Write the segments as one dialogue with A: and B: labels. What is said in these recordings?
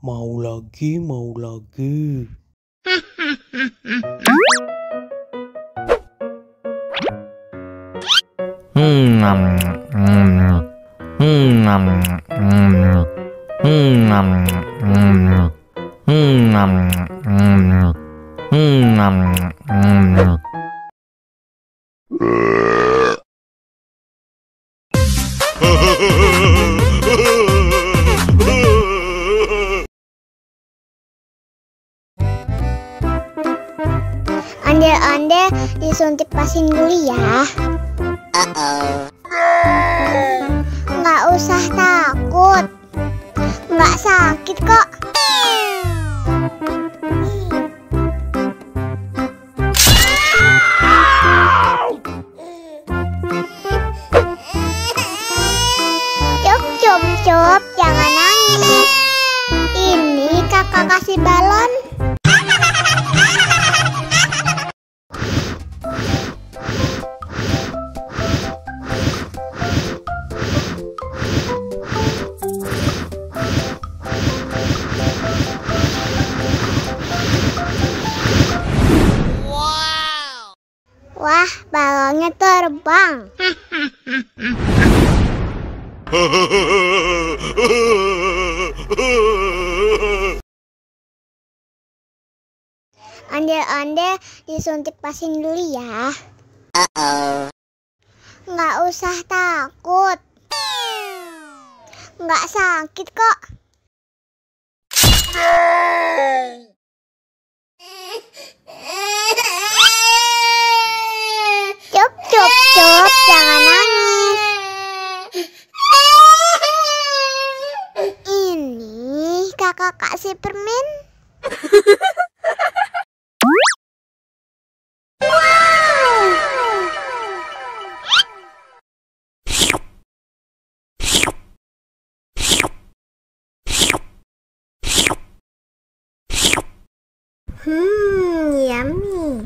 A: Mau lagi, mau lagi.
B: Ondel-ondel disuntik vaksin dulu ya. Nggak usah takut, nggak sakit kok. Cup, jangan nangis. Ini kakak kasih balon. Wah, balonnya terbang. Ondel-ondel disuntik vaksin dulu ya. Nggak usah takut, nggak sakit kok. Cup, jangan nangis. Ini kakak kasih permen. Yummy.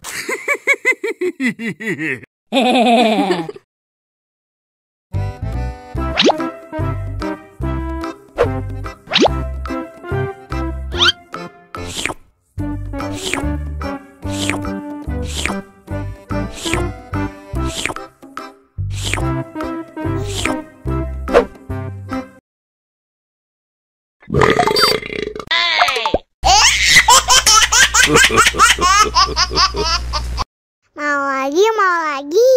B: Mau lagi.